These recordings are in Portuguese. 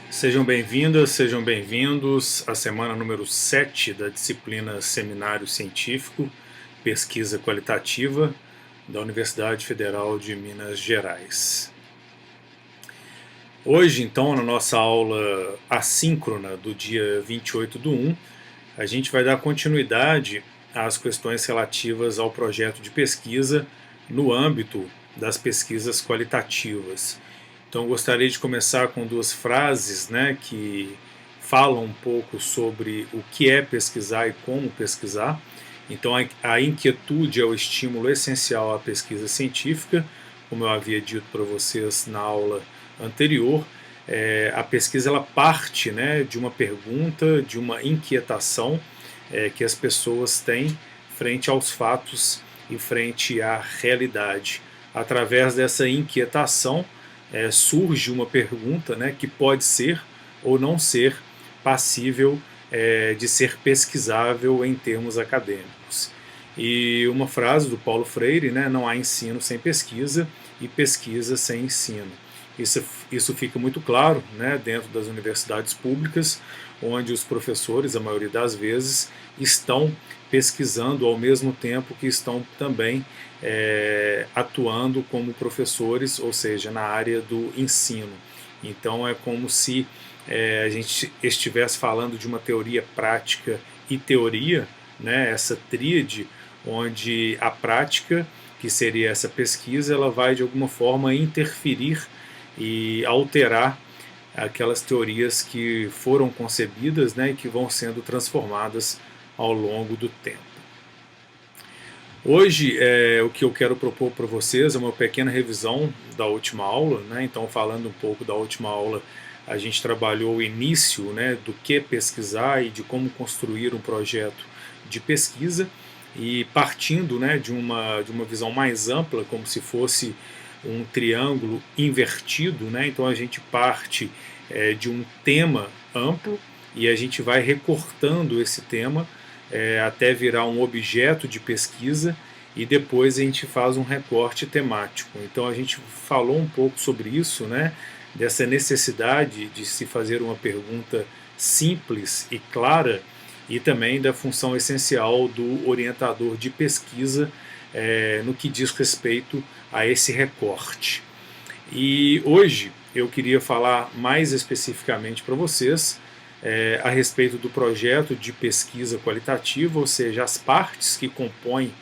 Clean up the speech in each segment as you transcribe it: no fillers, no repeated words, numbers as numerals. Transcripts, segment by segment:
Sejam bem-vindas, sejam bem-vindos à semana número 7 da disciplina Seminário Científico, Pesquisa Qualitativa da Universidade Federal de Minas Gerais. Hoje, então, na nossa aula assíncrona do dia 28/1, a gente vai dar continuidade às questões relativas ao projeto de pesquisa no âmbito das pesquisas qualitativas. Então eu gostaria de começar com duas frases, que falam um pouco sobre o que é pesquisar e como pesquisar. Então a inquietude é o estímulo essencial à pesquisa científica, como eu havia dito para vocês na aula anterior. A pesquisa ela parte, de uma pergunta, de uma inquietação que as pessoas têm frente aos fatos e frente à realidade. Através dessa inquietação, surge uma pergunta, que pode ser ou não ser passível de ser pesquisável em termos acadêmicos. E uma frase do Paulo Freire, não há ensino sem pesquisa e pesquisa sem ensino. Isso fica muito claro, dentro das universidades públicas, onde os professores, a maioria das vezes, estão pesquisando ao mesmo tempo que estão também atuando como professores, ou seja, na área do ensino. Então é como se a gente estivesse falando de uma teoria prática e teoria, essa tríade, onde a prática, que seria essa pesquisa, ela vai de alguma forma interferir e alterar aquelas teorias que foram concebidas, e que vão sendo transformadas ao longo do tempo. Hoje, o que eu quero propor para vocês é uma pequena revisão da última aula, então falando um pouco da última aula, a gente trabalhou o início, do que pesquisar e de como construir um projeto de pesquisa, e partindo, de uma visão mais ampla, como se fosse um triângulo invertido, então a gente parte de um tema amplo e a gente vai recortando esse tema até virar um objeto de pesquisa, e depois a gente faz um recorte temático. Então a gente falou um pouco sobre isso, dessa necessidade de se fazer uma pergunta simples e clara, e também da função essencial do orientador de pesquisa no que diz respeito a esse recorte. E hoje eu queria falar mais especificamente para vocês a respeito do projeto de pesquisa qualitativa, ou seja, as partes que compõem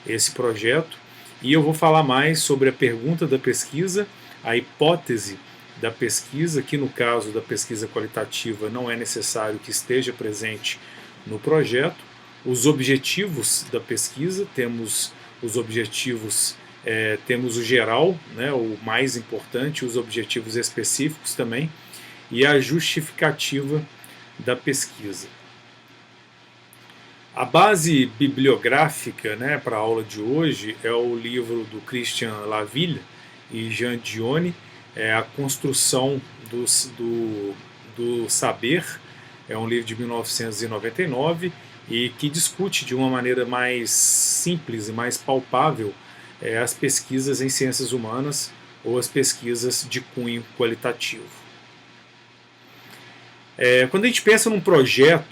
esse projeto, e eu vou falar mais sobre a pergunta da pesquisa, a hipótese da pesquisa, que no caso da pesquisa qualitativa não é necessário que esteja presente no projeto, os objetivos da pesquisa, temos os objetivos, temos o geral, o mais importante, os objetivos específicos também, e a justificativa da pesquisa. A base bibliográfica para a aula de hoje é o livro do Christian Laville e Jean Dione, A Construção do Saber, é um livro de 1999 e que discute de uma maneira mais simples e mais palpável as pesquisas em ciências humanas ou as pesquisas de cunho qualitativo. Quando a gente pensa num projeto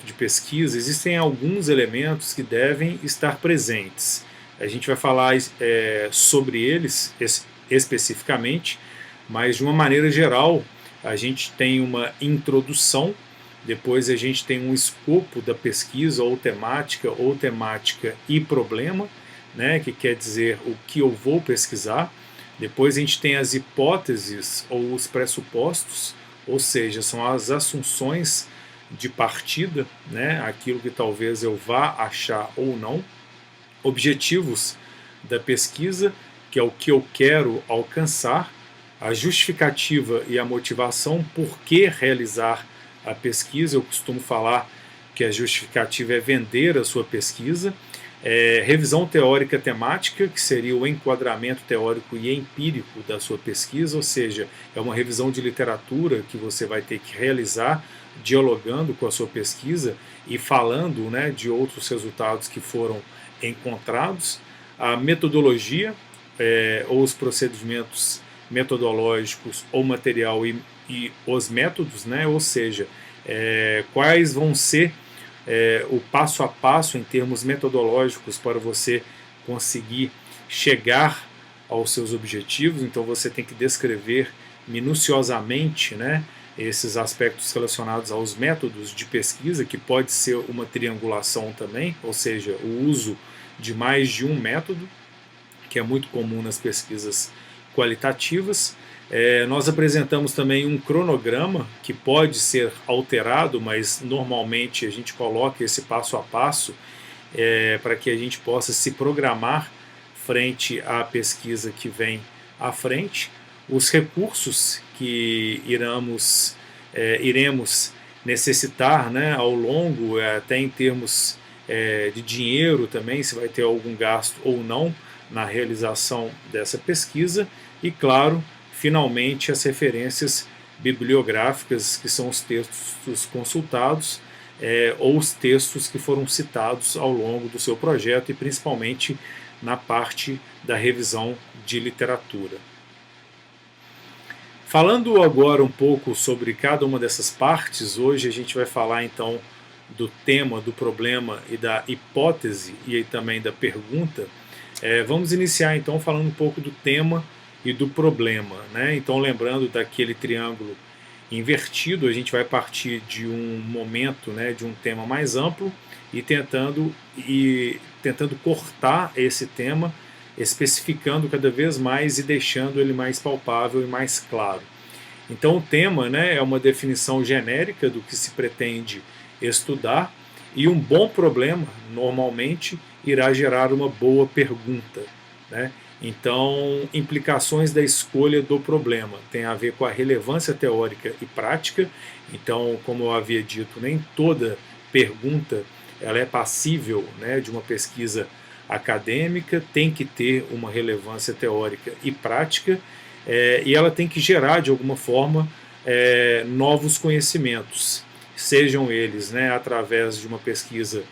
de pesquisa, existem alguns elementos que devem estar presentes. A gente vai falar sobre eles especificamente, mas de uma maneira geral, a gente tem uma introdução, depois a gente tem um escopo da pesquisa ou temática e problema, que quer dizer o que eu vou pesquisar. Depois a gente tem as hipóteses ou os pressupostos, ou seja, são as assunções de partida, aquilo que talvez eu vá achar ou não. Objetivos da pesquisa, que é o que eu quero alcançar. A justificativa e a motivação por que realizar a pesquisa. Eu costumo falar que a justificativa é vender a sua pesquisa. Revisão teórica temática, que seria o enquadramento teórico e empírico da sua pesquisa, ou seja, é uma revisão de literatura que você vai ter que realizar, dialogando com a sua pesquisa e falando de outros resultados que foram encontrados. A metodologia, ou os procedimentos metodológicos ou material e e os métodos, né? Ou seja, quais vão ser o passo a passo em termos metodológicos para você conseguir chegar aos seus objetivos. Então você tem que descrever minuciosamente, né, esses aspectos relacionados aos métodos de pesquisa, que pode ser uma triangulação também, ou seja, o uso de mais de um método, que é muito comum nas pesquisas qualitativas. Nós apresentamos também um cronograma que pode ser alterado, mas normalmente a gente coloca esse passo a passo para que a gente possa se programar frente à pesquisa que vem à frente. Os recursos que iremos necessitar, né, ao longo, até em termos de dinheiro também, se vai ter algum gasto ou não na realização dessa pesquisa, e claro, finalmente as referências bibliográficas, que são os textos consultados ou os textos que foram citados ao longo do seu projeto, e principalmente na parte da revisão de literatura. Falando agora um pouco sobre cada uma dessas partes, hoje a gente vai falar então do tema, do problema e da hipótese, e aí também da pergunta. Vamos iniciar então falando um pouco do tema e do problema, né? Então, lembrando daquele triângulo invertido, a gente vai partir de um momento, né, de um tema mais amplo e tentando cortar esse tema, especificando cada vez mais e deixando ele mais palpável e mais claro. Então o tema, né, é uma definição genérica do que se pretende estudar, e um bom problema normalmente irá gerar uma boa pergunta, né? Então, implicações da escolha do problema tem a ver com a relevância teórica e prática. Então, como eu havia dito, nem toda pergunta ela é passível, né, de uma pesquisa acadêmica, tem que ter uma relevância teórica e prática, e ela tem que gerar, de alguma forma, novos conhecimentos, sejam eles, né, através de uma pesquisa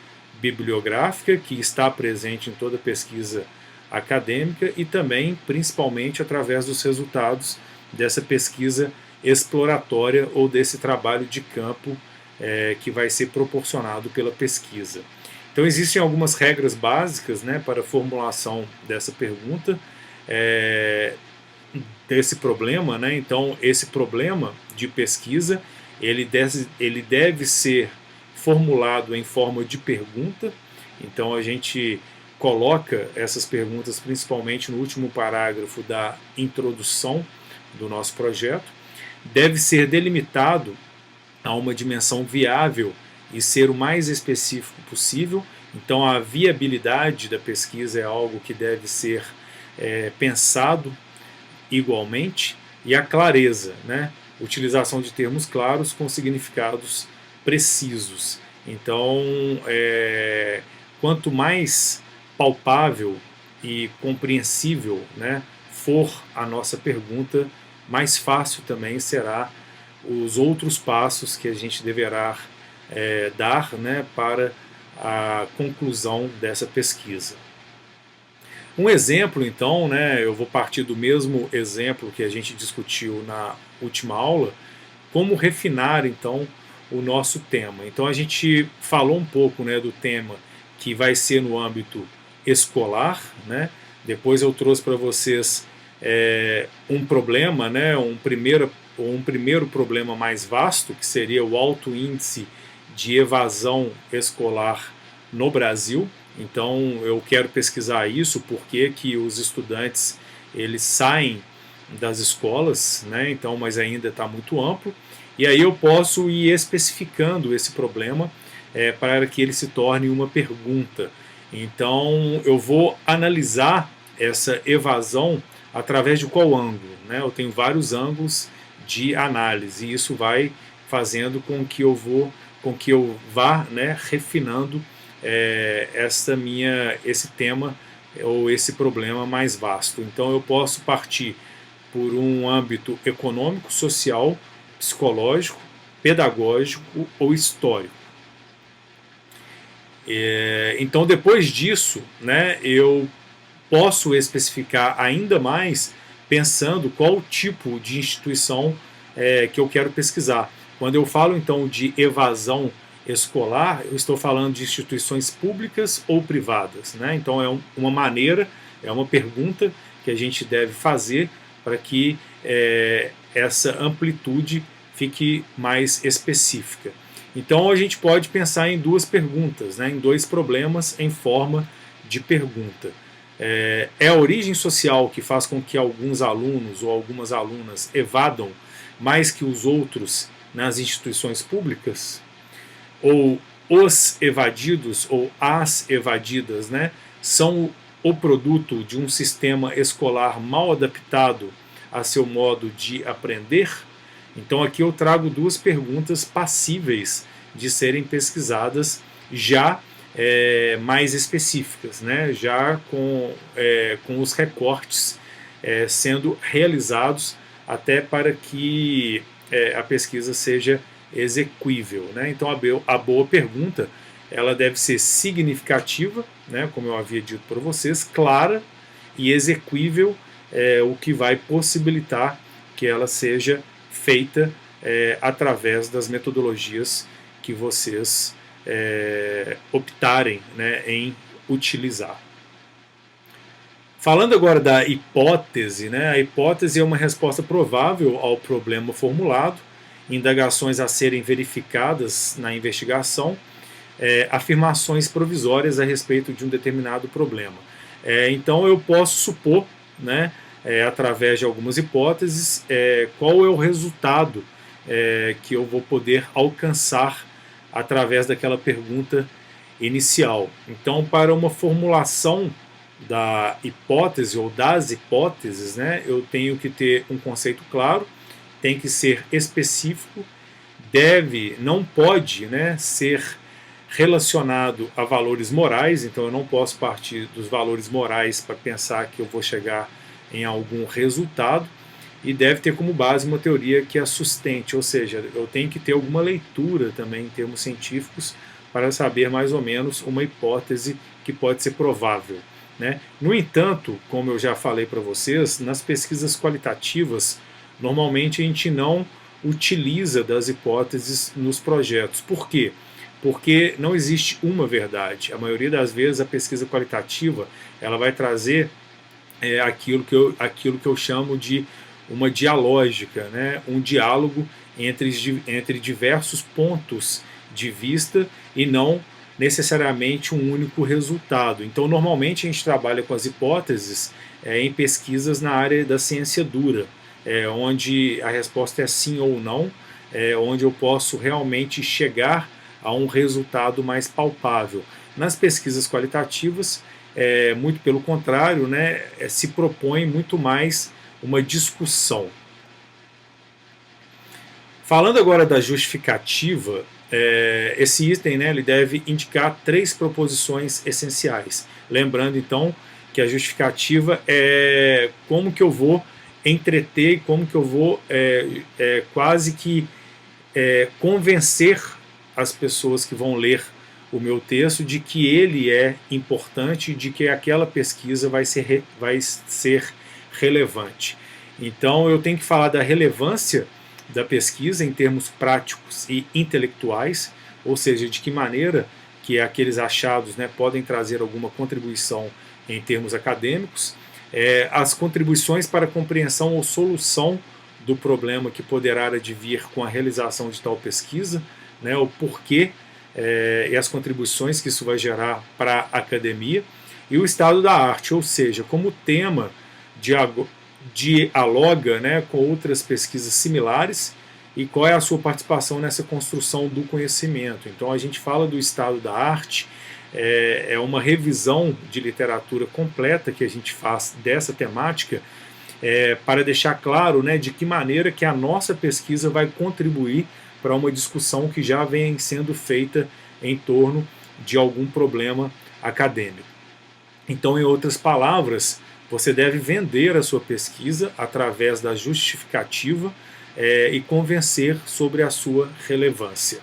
bibliográfica, que está presente em toda pesquisa acadêmica, e também, principalmente, através dos resultados dessa pesquisa exploratória ou desse trabalho de campo que vai ser proporcionado pela pesquisa. Então existem algumas regras básicas, né, para a formulação dessa pergunta, desse problema, né? Então esse problema de pesquisa ele deve ser formulado em forma de pergunta. Então a gente coloca essas perguntas principalmente no último parágrafo da introdução do nosso projeto. Deve ser delimitado a uma dimensão viável e ser o mais específico possível. Então a viabilidade da pesquisa é algo que deve ser pensado igualmente, e a clareza, né? Utilização de termos claros com significados precisos. Então, quanto mais palpável e compreensível, né, for a nossa pergunta, mais fácil também será os outros passos que a gente deverá dar, né, para a conclusão dessa pesquisa. Um exemplo, então, né, eu vou partir do mesmo exemplo que a gente discutiu na última aula, como refinar, então, o nosso tema. Então, a gente falou um pouco, né, do tema que vai ser no âmbito escolar, né? Depois eu trouxe para vocês um problema, né, um primeiro problema mais vasto, que seria o alto índice de evasão escolar no Brasil. Então eu quero pesquisar isso, porque que os estudantes eles saem das escolas, né? Então, mas ainda está muito amplo, e aí eu posso ir especificando esse problema para que ele se torne uma pergunta. Então eu vou analisar essa evasão através de qual ângulo, né? Eu tenho vários ângulos de análise, e isso vai fazendo com que eu vá, né, refinando esse tema ou esse problema mais vasto. Então eu posso partir por um âmbito econômico, social, psicológico, pedagógico ou histórico. Então depois disso, né, eu posso especificar ainda mais, pensando qual tipo de instituição que eu quero pesquisar. Quando eu falo então de evasão escolar, eu estou falando de instituições públicas ou privadas, né? Então é uma maneira, é uma pergunta que a gente deve fazer para que essa amplitude fique mais específica. Então a gente pode pensar em duas perguntas, né, em dois problemas em forma de pergunta. É a origem social que faz com que alguns alunos ou algumas alunas evadam mais que os outros nas instituições públicas? Ou os evadidos ou as evadidas, né, são o produto de um sistema escolar mal adaptado a seu modo de aprender? Então aqui eu trago duas perguntas passíveis de serem pesquisadas já mais específicas, né? Já com os recortes sendo realizados até para que a pesquisa seja exequível, né? Então a boa pergunta ela deve ser significativa, né? Como eu havia dito para vocês, clara e exequível, o que vai possibilitar que ela seja feita através das metodologias que vocês optarem, né, em utilizar. Falando agora da hipótese, né, a hipótese é uma resposta provável ao problema formulado, indagações a serem verificadas na investigação, afirmações provisórias a respeito de um determinado problema. Então eu posso supor, né, através de algumas hipóteses, qual é o resultado que eu vou poder alcançar através daquela pergunta inicial. Então, para uma formulação da hipótese ou das hipóteses, né, eu tenho que ter um conceito claro, tem que ser específico, não pode, né, ser relacionado a valores morais, então eu não posso partir dos valores morais para pensar que eu vou chegar em algum resultado, e deve ter como base uma teoria que a sustente, ou seja, eu tenho que ter alguma leitura também em termos científicos para saber mais ou menos uma hipótese que pode ser provável, né? No entanto, como eu já falei para vocês, nas pesquisas qualitativas, normalmente a gente não utiliza das hipóteses nos projetos. Por quê? Porque não existe uma verdade. A maioria das vezes a pesquisa qualitativa ela vai trazer aquilo que eu chamo de uma dialógica, né? Um diálogo entre diversos pontos de vista e não necessariamente um único resultado. Então, normalmente a gente trabalha com as hipóteses em pesquisas na área da ciência dura, onde a resposta é sim ou não, onde eu posso realmente chegar a um resultado mais palpável. Nas pesquisas qualitativas, muito pelo contrário, né, se propõe muito mais uma discussão. Falando agora da justificativa, esse item, né, ele deve indicar 3 proposições essenciais. Lembrando então que a justificativa é como que eu vou entreter, como que eu vou quase que convencer as pessoas que vão ler o meu texto de que ele é importante, de que aquela pesquisa vai ser relevante. Então eu tenho que falar da relevância da pesquisa em termos práticos e intelectuais, ou seja, de que maneira que aqueles achados, né, podem trazer alguma contribuição em termos acadêmicos, as contribuições para a compreensão ou solução do problema que poderá advir com a realização de tal pesquisa, né, o porquê e as contribuições que isso vai gerar para a academia, e o estado da arte, ou seja, como o tema dialoga, né, com outras pesquisas similares e qual é a sua participação nessa construção do conhecimento. Então a gente fala do estado da arte, é uma revisão de literatura completa que a gente faz dessa temática, para deixar claro, né, de que maneira que a nossa pesquisa vai contribuir para uma discussão que já vem sendo feita em torno de algum problema acadêmico. Então, em outras palavras, você deve vender a sua pesquisa através da justificativa e convencer sobre a sua relevância.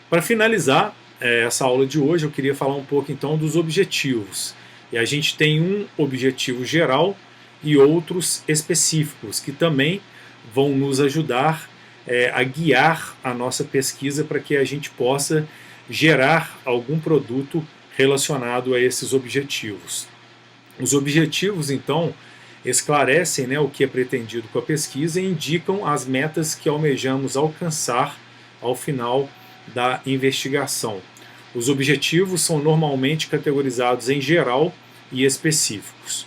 Para finalizar essa aula de hoje, eu queria falar um pouco então dos objetivos. E a gente tem um objetivo geral e outros específicos, que também vão nos ajudar a guiar a nossa pesquisa para que a gente possa gerar algum produto relacionado a esses objetivos. Os objetivos, então, esclarecem, né, o que é pretendido com a pesquisa e indicam as metas que almejamos alcançar ao final da investigação. Os objetivos são normalmente categorizados em geral e específicos.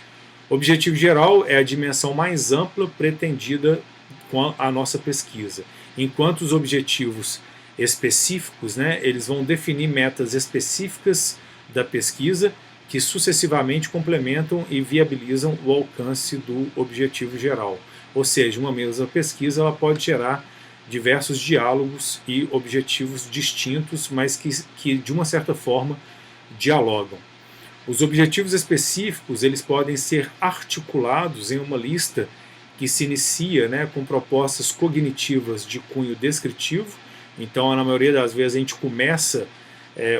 O objetivo geral é a dimensão mais ampla pretendida com a nossa pesquisa, enquanto os objetivos específicos, né, eles vão definir metas específicas da pesquisa que sucessivamente complementam e viabilizam o alcance do objetivo geral. Ou seja, uma mesma pesquisa ela pode gerar diversos diálogos e objetivos distintos, mas que de uma certa forma dialogam. Os objetivos específicos eles podem ser articulados em uma lista que se inicia, né, com propostas cognitivas de cunho descritivo. Então, na maioria das vezes, a gente começa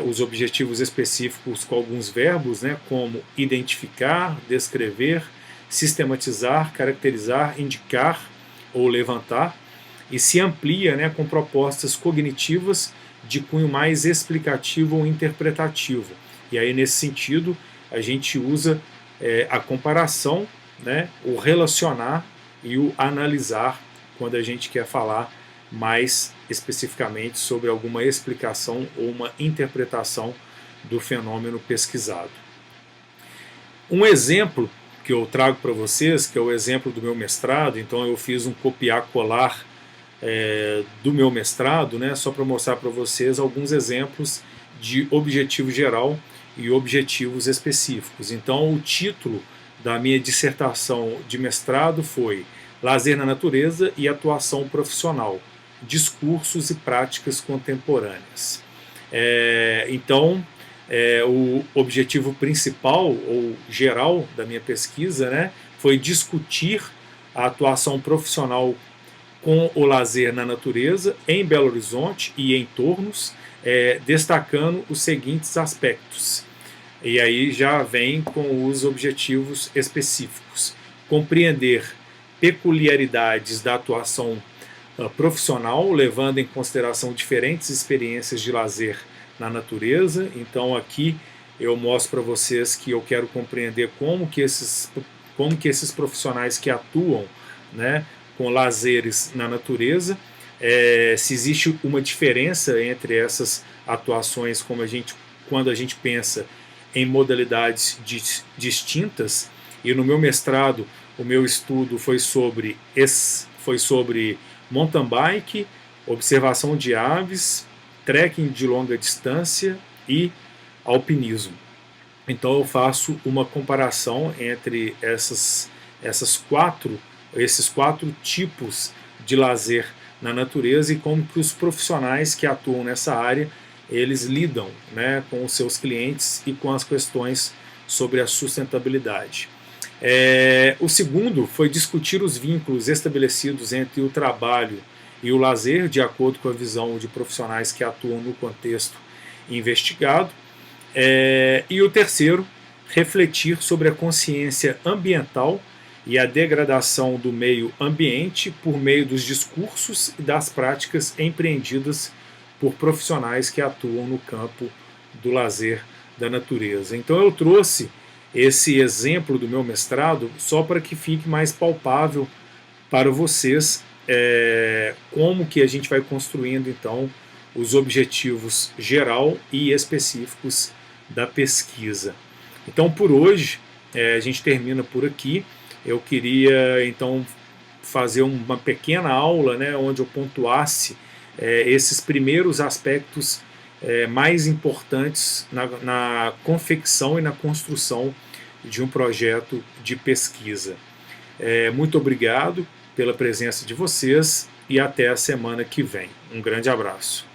os objetivos específicos com alguns verbos, né, como identificar, descrever, sistematizar, caracterizar, indicar ou levantar, e se amplia, né, com propostas cognitivas de cunho mais explicativo ou interpretativo. E aí, nesse sentido, a gente usa a comparação, né, o relacionar e o analisar quando a gente quer falar mais especificamente sobre alguma explicação ou uma interpretação do fenômeno pesquisado. Um exemplo que eu trago para vocês, que é o exemplo do meu mestrado, então eu fiz um copiar-colar do meu mestrado, né, só para mostrar para vocês alguns exemplos de objetivo geral e objetivos específicos. Então o título da minha dissertação de mestrado foi Lazer na Natureza e Atuação Profissional, Discursos e Práticas Contemporâneas. Então, o objetivo principal ou geral da minha pesquisa, né, foi discutir a atuação profissional com o lazer na natureza em Belo Horizonte e entornos, destacando os seguintes aspectos. E aí já vem com os objetivos específicos. Compreender peculiaridades da atuação profissional, levando em consideração diferentes experiências de lazer na natureza. Então aqui eu mostro para vocês que eu quero compreender como que esses profissionais que atuam, né, com lazeres na natureza, se existe uma diferença entre essas atuações quando a gente pensa em modalidades distintas. E no meu mestrado, o meu estudo foi sobre mountain bike, observação de aves, trekking de longa distância e alpinismo. Então eu faço uma comparação entre esses quatro tipos de lazer na natureza e como que os profissionais que atuam nessa área eles lidam, né, com os seus clientes e com as questões sobre a sustentabilidade. O segundo foi discutir os vínculos estabelecidos entre o trabalho e o lazer, de acordo com a visão de profissionais que atuam no contexto investigado. E o terceiro, refletir sobre a consciência ambiental e a degradação do meio ambiente por meio dos discursos e das práticas empreendidas por profissionais que atuam no campo do lazer da natureza. Então eu trouxe esse exemplo do meu mestrado só para que fique mais palpável para vocês como que a gente vai construindo então os objetivos geral e específicos da pesquisa. Então por hoje a gente termina por aqui. Eu queria então fazer uma pequena aula, né, onde eu pontuasse esses primeiros aspectos mais importantes na confecção e na construção de um projeto de pesquisa. Muito obrigado pela presença de vocês e até a semana que vem. Um grande abraço.